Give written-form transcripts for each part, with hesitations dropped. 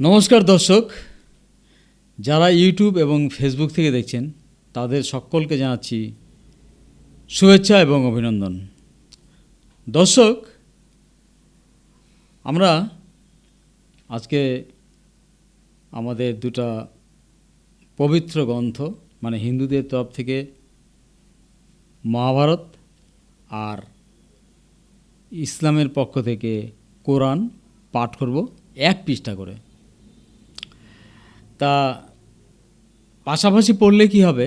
নমস্কার দর্শক, যারা ইউটিউব এবং ফেসবুক থেকে দেখছেন তাদের সকলকে জানাচ্ছি শুভেচ্ছা এবং অভিনন্দন। দর্শক, আমরা আজকে আমাদের দুটা পবিত্র গ্রন্থ মানে হিন্দুদের তরফ থেকে মহাভারত আর ইসলামের পক্ষ থেকে কোরআন পাঠ করব এক পৃষ্ঠা করে। তা পাশাপাশি পড়লে কি হবে,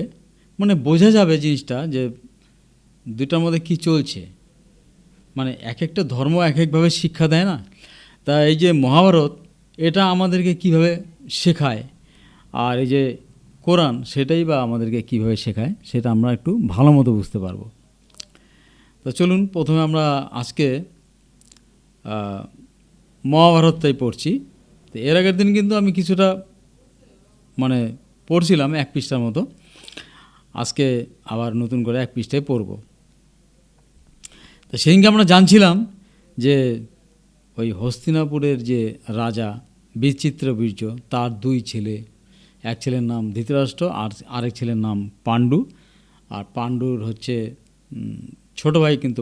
মানে বোঝা যাবে জিনিসটা যে দুটার মধ্যে কি চলছে। মানে এক একটা ধর্ম এক একভাবে শিক্ষা দেয় না। তা এই যে মহাভারত এটা আমাদেরকে কিভাবে শেখায়, আর এই যে কোরআন সেটাই বা আমাদেরকে কিভাবে শেখায় সেটা আমরা একটু ভালো মতো বুঝতে পারবো। তো চলুন প্রথমে আমরা আজকে মহাভারতটাই পড়ছি। তো এর আগের দিন কিন্তু আমি কিছুটা মানে পড়ছিলাম এক পৃষ্ঠার মতো, আজকে আবার নতুন করে এক পৃষ্ঠায় পড়ব। তো সেদিনকে আমরা জানছিলাম যে ওই হস্তিনাপুরের যে রাজা বিচিত্রবীর্য তার দুই ছেলে, এক ছেলের নাম ধৃতরাষ্ট্র আর আরেক ছেলের নাম পাণ্ডু। আর পাণ্ডুর হচ্ছে ছোটো ভাই, কিন্তু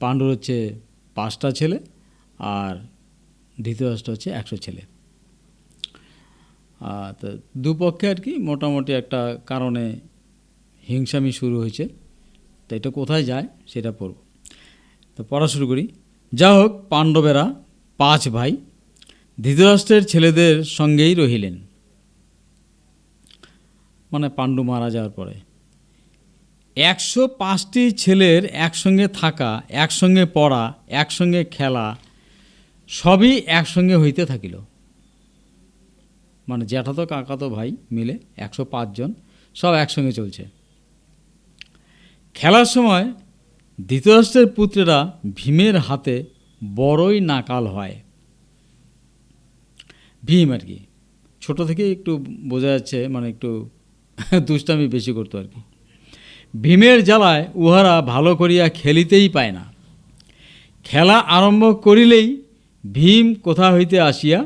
পাণ্ডুর হচ্ছে 5টা ছেলে আর ধৃতরাষ্ট্র হচ্ছে 100 ছেলে। তো দুপক্ষে আর কি মোটামুটি একটা কারণে হিংসামি শুরু হয়েছে। তো এটা কোথায় যায় সেটা পড়ব। তো পড়া শুরু করি। যা হোক, পাণ্ডবেরা 5 ভাই ধৃতরাষ্ট্রের ছেলেদের সঙ্গেই রহিলেন। মানে পাণ্ডু মারা যাওয়ার পরে 105টি ছেলের একসঙ্গে থাকা, একসঙ্গে পড়া, একসঙ্গে খেলা সবই একসঙ্গে হইতে থাকিল। মানে জ্যাঠাতো কাকাতো ভাই মিলে 105 জন সব একসঙ্গে চলছে। খেলার সময় ধৃতরাষ্ট্রের পুত্রেরা ভীমের হাতে বড়ই নাকাল হয়। ভীম আর কি ছোট থেকে একটু বোঝা যাচ্ছে, মানে একটু দুষ্টামি বেশি করতো আর কি। ভীমের জ্বালায় উহারা ভালো করিয়া খেলিতেই পায় না। খেলা আরম্ভ করিলেই ভীম কোথা হইতে আসিয়া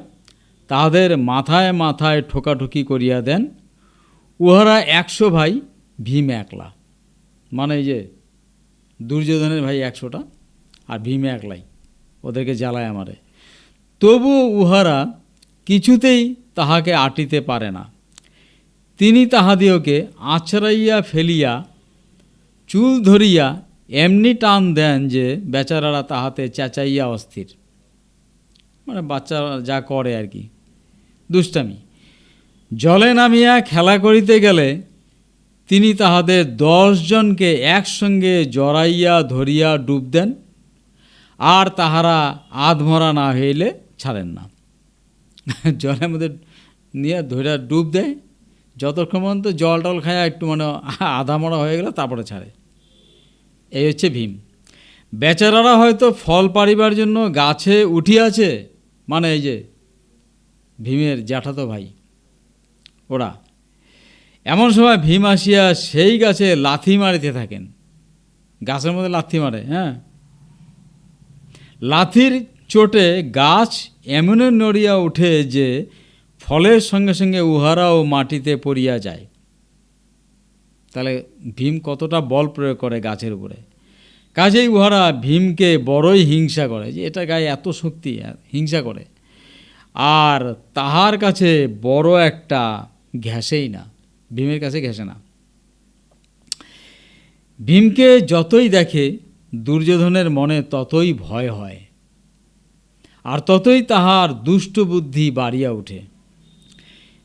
তাহাদের মাথায় মাথায় ঠোকাঠুকি করিয়া দেন। উহারা 100 ভাই, ভীম একলা। মানে এই যে দুর্যোধনের ভাই 100টা আর ভীম একলাই ওদেরকে জ্বালায় আমারে। তবু উহারা কিছুতেই তাহাকে আটিতে পারে না। তিনি তাহাদিওকে আছড়াইয়া ফেলিয়া চুল ধরিয়া এমনি টান দেন যে বেচারারা তাহাতে চেঁচাইয়া অস্থির। মানে বাচ্চারা যা করে আর কি, দুষ্টামি। জলে নামিয়া খেলা করিতে গেলে তিনি তাহাদের 10 জনকে একসঙ্গে জড়াইয়া ধরিয়া ডুব দেন, আর তাহারা আধমরা না হইলে ছাড়েন না। জলের মধ্যে নিয়ে ধরে ডুব দেয়, যতক্ষণ পর্যন্ত জল টল খায় একটু মানে আধা মরা হয়ে গেলে তারপরে ছাড়ে। এই হচ্ছে ভীম। বেচারারা হয়তো ফল পাড়িবার জন্য গাছে উঠিয়াছে, মানে এই যে ভীমের জ্যাঠাতো ভাই ওরা। এমন সময় ভীম আসিয়া সেই গাছে লাথি মারিতে থাকেন। গাছের মধ্যে লাথি মারে, হ্যাঁ। লাথির চোটে গাছ এমন নড়িয়া উঠে যে ফলের সঙ্গে সঙ্গে উহারাও মাটিতে পড়িয়া যায়। তাহলে ভীম কতটা বল প্রয়োগ করে গাছের উপরে। কাজেই উহারা ভীমকে বড়ই হিংসা করে, যে এটা গায়ে এত শক্তি, হিংসা করে। আর তাহার কাছে বড় একটা ঘেঁষেই না, ভীমের কাছে ঘেঁষে না। ভীমকে যতই দেখে দুর্যোধনের মনে ততই ভয় হয়, আর ততই তাহার দুষ্ট বুদ্ধি বাড়িয়া ওঠে।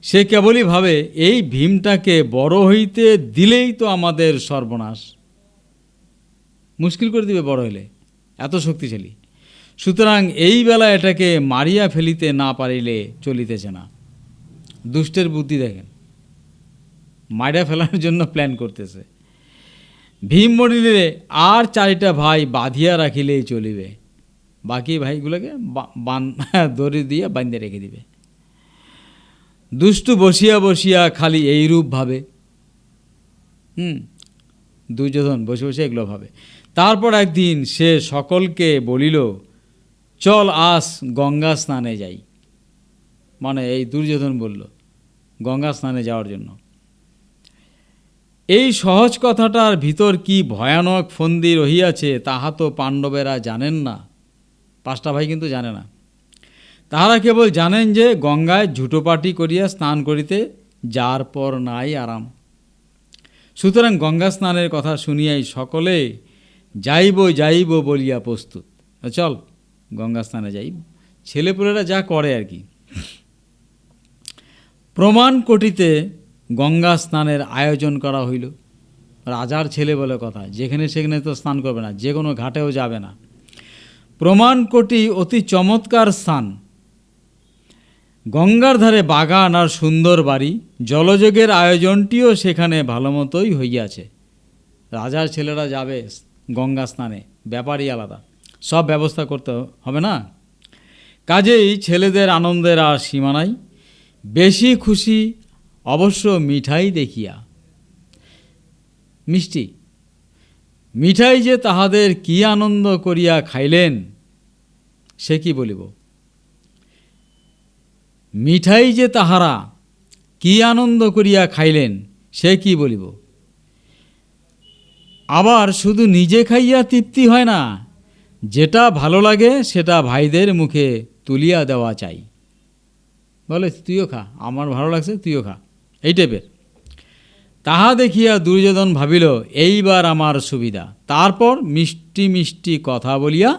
সে কেবলই ভাবে, এই ভীমটাকে বড় হইতে দিলেই তো আমাদের সর্বনাশ, মুশকিল করে দিবে বড় হইলে, এত শক্তিশালী। সুতরাং এই বেলা এটাকে মারিয়া ফেলিতে না পারিলে চলিতেছে না। দুষ্টের বুদ্ধি দেখেন, মারিয়া ফেলার জন্য প্ল্যান করতেছে। ভীম মরিলে আর 4টা ভাই বাঁধিয়া রাখিলেই চলিবে, বাকি ভাইগুলোকে দড়ি দিয়ে বাঁধে রেখে দিবে। দুষ্টু বসিয়া বসিয়া খালি এই রূপ ভাবে। দুর্যোধন বসে বসে এগুলো ভাবে। তারপর একদিন সে সকলকে বলিল, চল আস গঙ্গা স্নানে যাই। মানে এই দুর্যোধন বলল গঙ্গা স্নানে যাওয়ার জন্য। এই সহজ কথাটার ভিতর কি ভয়ানক ফন্দি রহিয়াছে তাহা তো পাণ্ডবেরা জানেন না। 5টা ভাই কিন্তু জানে না। তাহারা কেবল জানেন যে গঙ্গায় ঝুটোপাটি করিয়া স্নান করিতে যার পর নাই আরাম। সুতরাং গঙ্গা স্নানের কথা শুনিয়াই সকলে যাইব যাইব বলিয়া প্রস্তুত। চল গঙ্গা স্নানে যাই, ছেলেপুলেরা যা করে আর কি। প্রমাণ কোটিতে গঙ্গা স্নানের আয়োজন করা হইল। রাজার ছেলে বলে কথা, যেখানে সেখানে তো স্নান করবে না, যে কোনো ঘাটেও যাবে না। প্রমাণকোটি অতি চমৎকার স্থান, গঙ্গার ধারে বাগান আর সুন্দর বাড়ি, জলযোগের আয়োজনটিও সেখানে ভালো মতোই হইয়াছে। রাজার ছেলেরা যাবে গঙ্গা স্নানে, ব্যাপারই আলাদা, সব ব্যবস্থা করতে হবে না। কাজেই ছেলেদের আনন্দের আর সীমা নাই। বেশি খুশি অবশ্য মিঠাই দেখিয়া। মিষ্টি মিঠাই যে তাহাদের কি আনন্দ করিয়া খাইলেন সে কি বলিব। মিঠাই যে তাহারা কি আনন্দ করিয়া খাইলেন সে কি বলিব। আবার শুধু নিজে খাইয়া তৃপ্তি হয় না, যেটা ভালো লাগে সেটা ভাইদের মুখে তুলিয়া দেওয়া চাই। বলে তুইও খা, আমার ভালো লাগছে তুইও খা, এই টাইপের। তাহা দেখিয়া দুর্যোধন ভাবিল এইবার আমার সুবিধা। তারপর মিষ্টি মিষ্টি কথা বলিয়া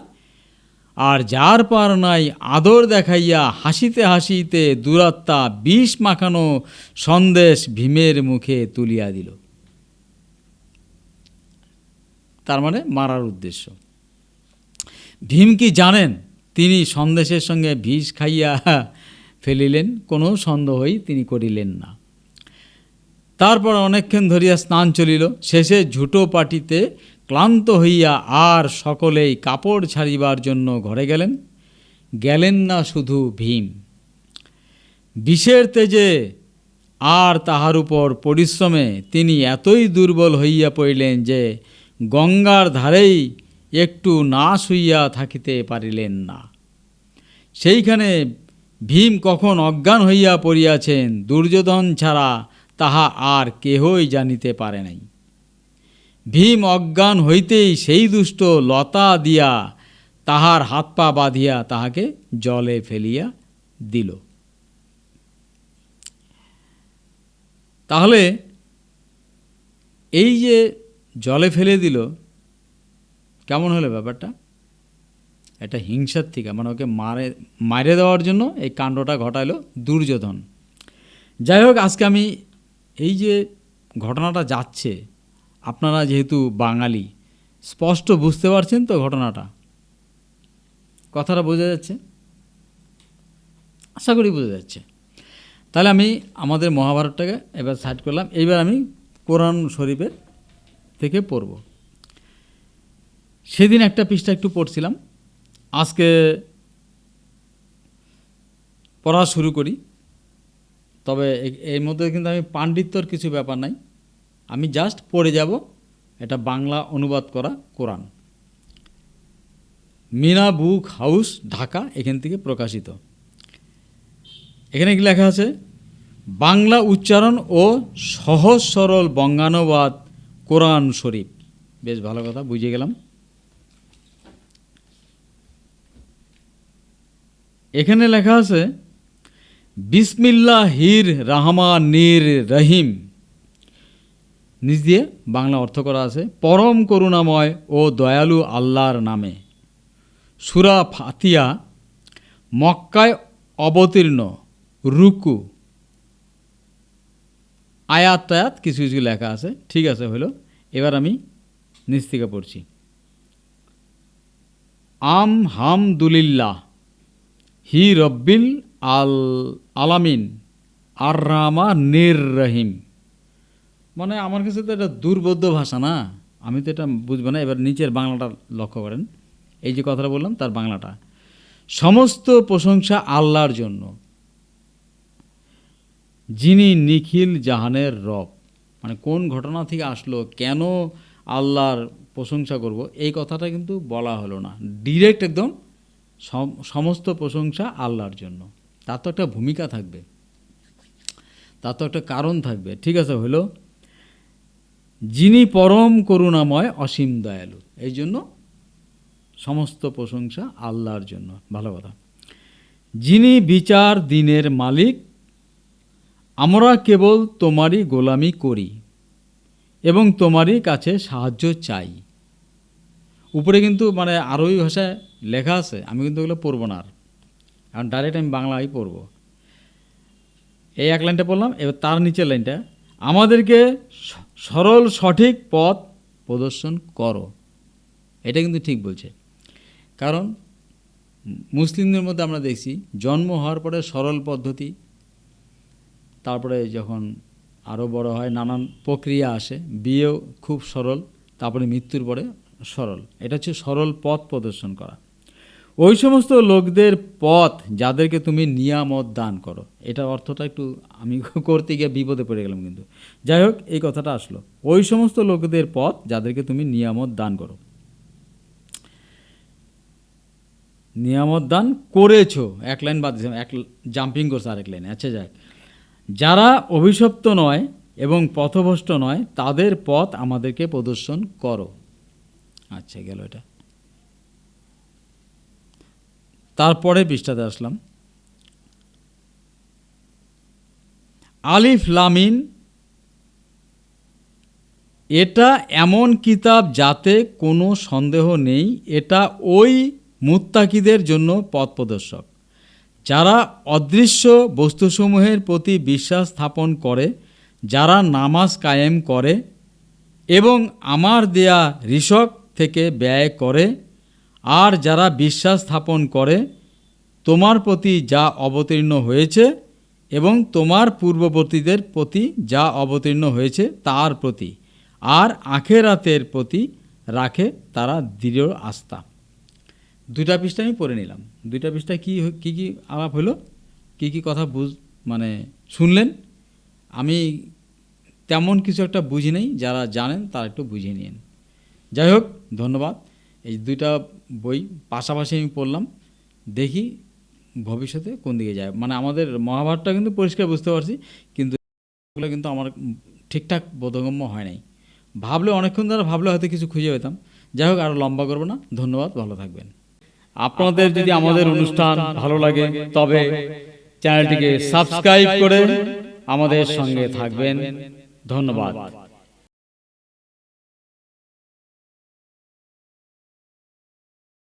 আর যার পার নাই আদর দেখাইয়া হাসিতে হাসিতে দুরাত্মা বিষ মাখানো সন্দেশ ভীমের মুখে তুলিয়া দিল। তার মানে মারার উদ্দেশ্য। ভীম কি জানেন তিনি সন্দেশের সঙ্গে বিষ খাইয়া ফেলিলেন? কোনো সন্দেহই তিনি করিলেন না। তারপর অনেকক্ষণ ধরিয়া স্নান চলিল। শেষে ঝুটো পাটিতে ক্লান্ত হইয়া আর সকলেই কাপড় ছাড়িবার জন্য ঘরে গেলেন। গেলেন না শুধু ভীম, বিষের তেজে আর তাহার উপর পরিশ্রমে তিনি এতই দুর্বল হইয়া পড়িলেন যে গঙ্গার ধারেই একটু না শুইয়া থাকিতে পারিলেন না। সেইখানে ভীম কখন অজ্ঞান হইয়া পড়িয়াছেন দুর্যোধন ছাড়া তাহা আর কেহই জানিতে পারে নাই। ভীম অজ্ঞান হইতেই সেই দুষ্ট লতা দিয়া তাহার হাত পা বাঁধিয়া তাহাকে জলে ফেলিয়া দিল। তাহলে এই যে জলে ফেলে দিল, কেমন হলো ব্যাপারটা? এটা হিংসার থেকে, মানে ওকে মারে দেওয়ার জন্য এই কাণ্ডটা ঘটাইল দুর্যোধন। যাই হোক, আজকে আমি এই যে ঘটনাটা যাচ্ছে, আপনারা যেহেতু বাঙালি স্পষ্ট বুঝতে পারছেন তো ঘটনাটা, কথাটা বোঝা যাচ্ছে? আশা করি বোঝা যাচ্ছে। তাহলে আমি আমাদের মহাভারতটাকে এবার সাইড করলাম। এইবার আমি কোরআন শরীফের থেকে পড়ব। সেদিন একটা পৃষ্ঠা একটু পড়ছিলাম, আজকে পড়া শুরু করি। তবে এর মধ্যে কিন্তু আমি পাণ্ডিত্যর কিছু ব্যাপার নাই, আমি জাস্ট পড়ে যাব। এটা বাংলা অনুবাদ করা কোরআন, মিনা বুক হাউস, ঢাকা, এখান থেকে প্রকাশিত। এখানে কি লেখা আছে? বাংলা উচ্চারণ ও সহজ সরল বঙ্গানুবাদ কোরআন শরীফ। বেশ ভালো কথা, বুঝে গেলাম। এখানে লেখা আছে বিসমিল্লাহির রহমানির রহিম, নিজ দিয়ে বাংলা অর্থ করা আছে পরম করুণাময় ও দয়ালু আল্লাহর নামে। সূরা ফাতিহা মক্কায় অবতীর্ণ, রুকু, আয়াত টায়াত কিছু কিছু লেখা আছে। ঠিক আছে, হলো। এবার আমি নিচ থেকে পড়ছি। হামদুলিল্লাহ হি রব্বিল আলামিন আর রহমানির রহিম। মানে আমার কাছে তো এটা দুর্বোধ্য ভাষা না, আমি তো এটা বুঝবো না। এবার নিচের বাংলাটা লক্ষ্য করেন, এই যে কথাটা বললাম তার বাংলাটা। সমস্ত প্রশংসা আল্লাহর জন্য, যিনি নিখিল জাহানের রব। মানে কোন ঘটনা থেকে আসলো, কেন আল্লাহর প্রশংসা করব, এই কথাটা কিন্তু বলা হলো না, ডিরেক্ট একদম সমস্ত প্রশংসা আল্লাহর জন্য। তার তো একটা ভূমিকা থাকবে, তার তো একটা কারণ থাকবে। ঠিক আছে, হলো যিনি পরম করুণাময় অসীম দয়ালু, এই জন্য সমস্ত প্রশংসা আল্লাহর জন্য। ভালো কথা। যিনি বিচার দিনের মালিক, আমরা কেবল তোমারই গোলামি করি এবং তোমারই কাছে সাহায্য চাই। উপরে কিন্তু মানে আরবি ভাষায় লেখা আছে, আমি কিন্তু ওগুলো পড়বো না, আর কারণ ডাইরেক্ট আমি বাংলায় পড়ব। এই এক লাইনটা পড়লাম, এবার তার নিচের লাইনটা, আমাদেরকে সরল সঠিক পথ প্রদর্শন করো। এটা কিন্তু ঠিক বলছে, কারণ মুসলিমদের মধ্যে আমরা দেখছি জন্ম হওয়ার পরে সরল পদ্ধতি, তারপরে যখন আরও বড় হয় নানান প্রক্রিয়া আসে, বিয়েও খুব সরল, তারপরে মৃত্যুর পরে সরল। এটা হচ্ছে সরল পথ প্রদর্শন করা। ওই সমস্ত লোকদের পথ যাদেরকে তুমি নিয়ামত দান করো। এটার অর্থটা একটু আমি করতে গিয়ে বিপদে পড়ে গেলাম, কিন্তু যাই হোক এই কথাটা আসলো। ওই সমস্ত লোকদের পথ যাদেরকে তুমি নিয়ামত দান করো, নিয়ামত দান করেছো, এক লাইন বাদ দিয়েছিলাম, এক জাম্পিং করছে আরেক লাইনে। আচ্ছা যাক, যারা অভিশপ্ত নয় এবং পথভ্রষ্ট নয় তাদের পথ আমাদেরকে প্রদর্শন করো। আচ্ছা গেল এটা। তারপরে পৃষ্ঠাতে আসলাম, আলিফ লাম মিম, এটা এমন কিতাব যাতে কোনো সন্দেহ নেই, এটা ওই মুত্তাকিদের জন্য পথ প্রদর্শক, যারা অদৃশ্য বস্তুসমূহের প্রতি বিশ্বাস স্থাপন করে, যারা নামাজ কায়েম করে এবং আমার দেয়া রিজক থেকে ব্যয় করে, আর যারা বিশ্বাস স্থাপন করে তোমার প্রতি যা অবতীর্ণ হয়েছে এবং তোমার পূর্ববর্তীদের প্রতি যা অবতীর্ণ হয়েছে তার প্রতি, আর আখেরাতের প্রতি রাখে তারা দৃঢ় আস্থা। দুইটা পৃষ্ঠা আমি পড়ে নিলাম। দুইটা পৃষ্ঠায় কী কী আলাপ হলো, কী কথা মানে শুনলেন। আমি তেমন কিছু একটা বুঝি নেই, যারা জানেন তারা একটু বুঝিয়ে নিন। যাই হোক, ধন্যবাদ। এই দুইটা বই পাশাপাশি আমি পড়লাম, দেখি ভবিষ্যতে কোন দিকে যায়। মানে আমাদের মহাভারতটা কিন্তু পরিষ্কার বুঝতে পারছি, কিন্তু এগুলো কিন্তু আমার ঠিকঠাক বোধগম্য হয় নাই। ভাবলে অনেকক্ষণ ধরে ভাবলে হয়তো কিছু খুঁজে পেতাম। যাই হোক, আরও লম্বা করবো না। ধন্যবাদ, ভালো থাকবেন। আপনাদের যদি আমাদের অনুষ্ঠান ভালো লাগে তবে চ্যানেলটিকে সাবস্ক্রাইব করে আমাদের সঙ্গে থাকবেন। ধন্যবাদ।